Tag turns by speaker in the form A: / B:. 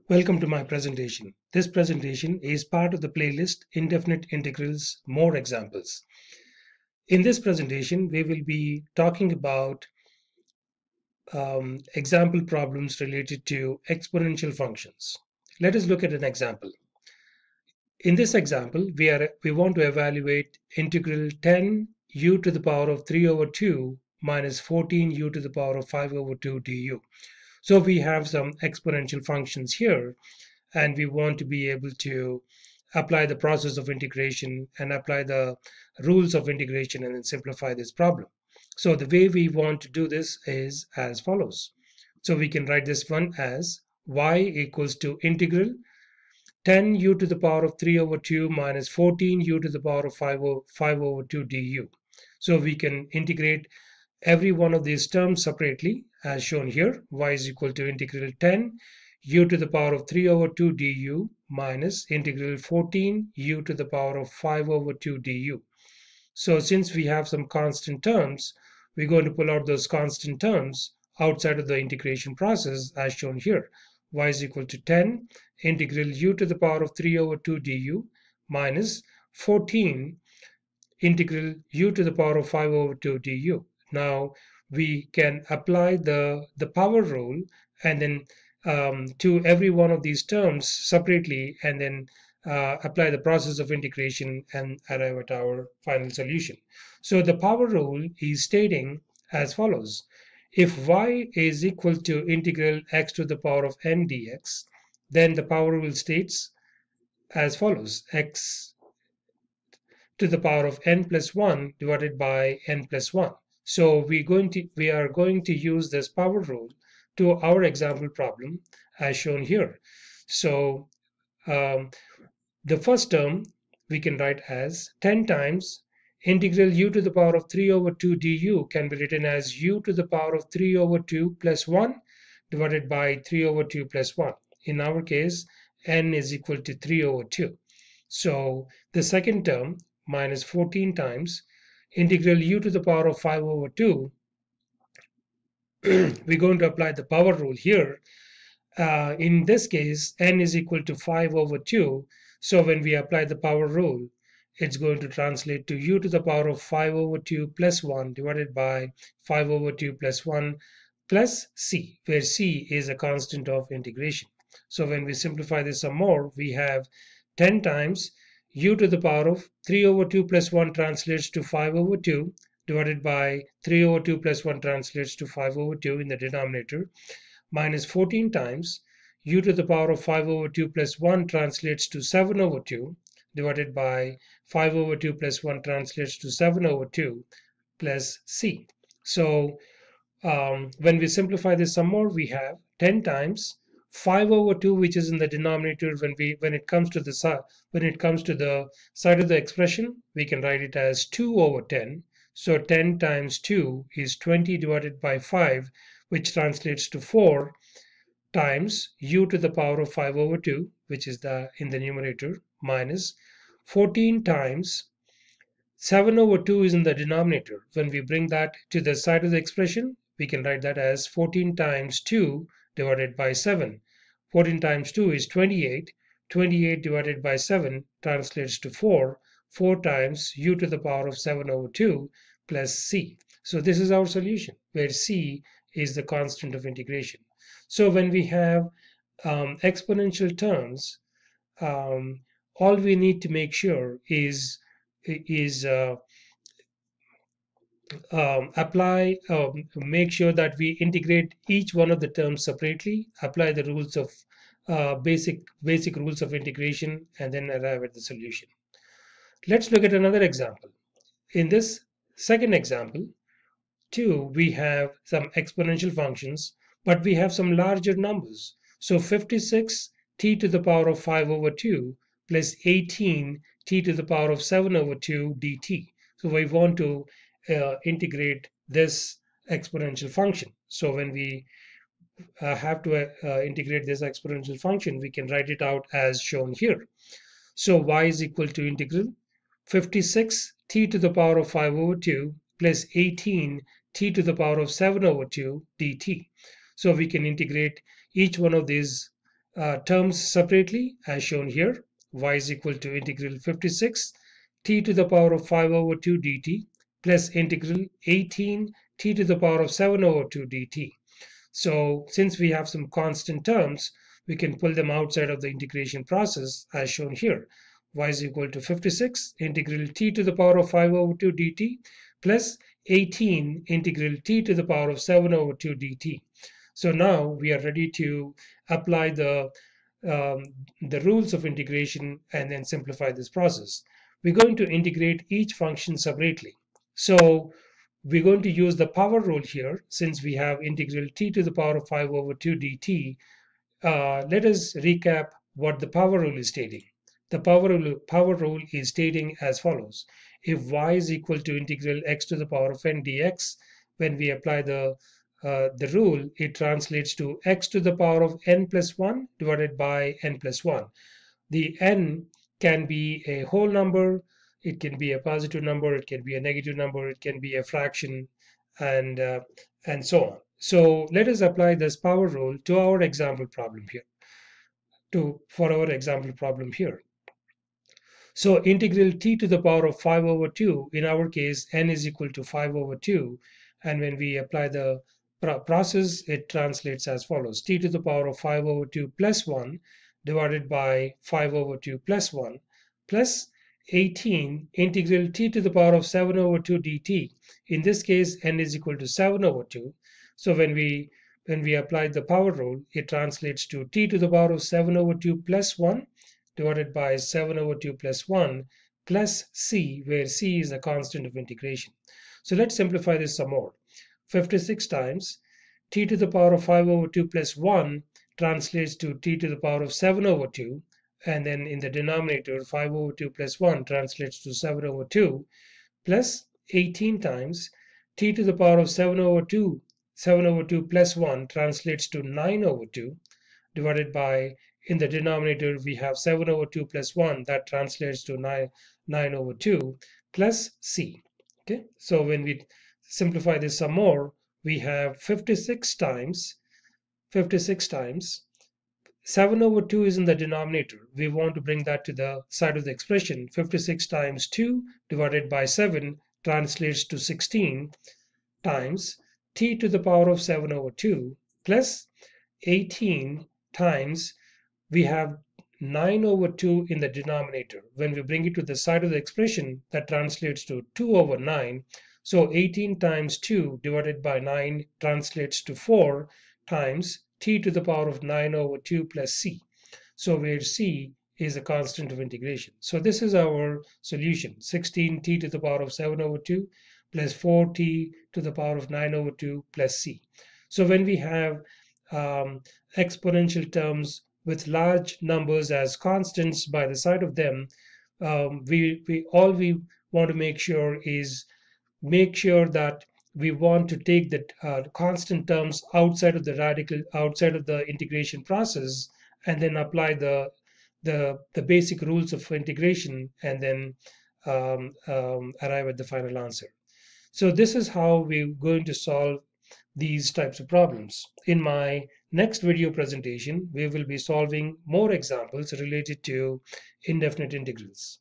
A: Welcome to my presentation. This presentation is part of the playlist Indefinite Integrals More Examples. In this presentation, we will be talking about example problems related to exponential functions. Let us look at an example. In this example, we want to evaluate integral 10 u to the power of 3 over 2 minus 14 u to the power of 5 over 2 du. So we have some exponential functions here, and we want to be able to apply the process of integration and apply the rules of integration and then simplify this problem. So the way we want to do this is as follows. So we can write this one as y equals to integral 10 u to the power of 3 over 2 minus 14 u to the power of 5 over 2 du. So we can integrate every one of these terms separately as shown here. Y is equal to integral 10 u to the power of 3 over 2 du minus integral 14 u to the power of 5 over 2 du. So since we have some constant terms, we're going to pull out those constant terms outside of the integration process as shown here. Y is equal to 10 integral u to the power of 3 over 2 du minus 14 integral u to the power of 5 over 2 du. Now we can apply the power rule and then to every one of these terms separately, and then apply the process of integration and arrive at our final solution. So the power rule is stating as follows. If y is equal to integral x to the power of n dx, then the power rule states as follows: x to the power of n plus 1 divided by n plus 1. So we are going to use this power rule to our example problem as shown here. So the first term we can write as 10 times integral u to the power of 3 over 2 du can be written as u to the power of 3 over 2 plus 1 divided by 3 over 2 plus 1. In our case, n is equal to 3 over 2. So the second term minus 14 times integral u to the power of 5 over 2. We're going to apply the power rule here. In this case, n is equal to 5 over 2. So when we apply the power rule, it's going to translate to u to the power of 5 over 2 plus 1 divided by 5 over 2 plus 1 plus c, where c is a constant of integration. So when we simplify this some more, we have 10 times u to the power of 3 over 2 plus 1 translates to 5 over 2 divided by 3 over 2 plus 1 translates to 5 over 2 in the denominator, minus 14 times u to the power of 5 over 2 plus 1 translates to 7 over 2 divided by 5 over 2 plus 1 translates to 7 over 2 plus c. So when we simplify this some more, we have 10 times 5 over 2, which is in the denominator. When it comes to the side of the expression, we can write it as 2 over 10. So 10 times 2 is 20 divided by 5, which translates to 4 times u to the power of 5 over 2, which is in the numerator, minus 14 times 7 over 2 is in the denominator. When we bring that to the side of the expression, we can write that as 14 times 2 divided by 7. 14 times 2 is 28. 28 divided by 7 translates to 4. 4 times u to the power of 7 over 2 plus c. So this is our solution, where c is the constant of integration. So when we have exponential terms, all we need to make sure is make sure that we integrate each one of the terms separately, apply the rules of basic rules of integration, and then arrive at the solution. Let's look at another example. In this second example, too, we have some exponential functions, but we have some larger numbers. So 56 t to the power of 5 over 2 plus 18 t to the power of 7 over 2 dt. So we want to integrate this exponential function. So when we have to integrate this exponential function, we can write it out as shown here. So y is equal to integral 56 t to the power of 5 over 2 plus 18 t to the power of 7 over 2 dt. So we can integrate each one of these terms separately as shown here. Y is equal to integral 56 t to the power of 5 over 2 dt plus integral 18 t to the power of 7 over 2 dt. So since we have some constant terms, we can pull them outside of the integration process as shown here. Y is equal to 56 integral t to the power of 5 over 2 dt plus 18 integral t to the power of 7 over 2 dt. So now we are ready to apply um, the rules of integration and then simplify this process. We're going to integrate each function separately. So we're going to use the power rule here since we have integral t to the power of 5 over 2 dt. Let us recap what the power rule is stating. The power rule is stating as follows. If y is equal to integral x to the power of n dx, when we apply the rule, it translates to x to the power of n plus 1 divided by n plus 1. The n can be a whole number, it can be a positive number, it can be a negative number, it can be a fraction, and so on. So let us apply this power rule to our example problem here. For our example problem here. So integral t to the power of 5 over 2, in our case, n is equal to 5 over 2. And when we apply the process, it translates as follows. T to the power of 5 over 2 plus 1 divided by 5 over 2 plus 1 plus 18 integral t to the power of 7 over 2 dt. In this case, n is equal to 7 over 2. So when we apply the power rule, it translates to t to the power of 7 over 2 plus 1 divided by 7 over 2 plus 1 plus c, where c is a constant of integration. So let's simplify this some more. 56 times t to the power of 5 over 2 plus 1 translates to t to the power of 7 over 2. And then in the denominator, 5 over 2 plus 1 translates to 7 over 2 plus 18 times t to the power of 7 over 2 plus 1 translates to 9 over 2 divided by, in the denominator, we have 7 over 2 plus 1, that translates to 9 over 2 plus c. Okay, so when we simplify this some more, we have 56 times 7 over 2 is in the denominator. We want to bring that to the side of the expression. 56 times 2 divided by 7 translates to 16 times t to the power of 7 over 2 plus 18 times, we have 9 over 2 in the denominator. When we bring it to the side of the expression, that translates to 2 over 9. So 18 times 2 divided by 9 translates to 4 times t to the power of 9 over 2 plus c. So where c is a constant of integration. So this is our solution, 16t to the power of 7 over 2 plus 4t to the power of 9 over 2 plus c. So when we have exponential terms with large numbers as constants by the side of them, we want to make sure that we want to take the constant terms outside of the integration process, and then apply the basic rules of integration, and then arrive at the final answer. So this is how we're going to solve these types of problems. In my next video presentation, we will be solving more examples related to indefinite integrals.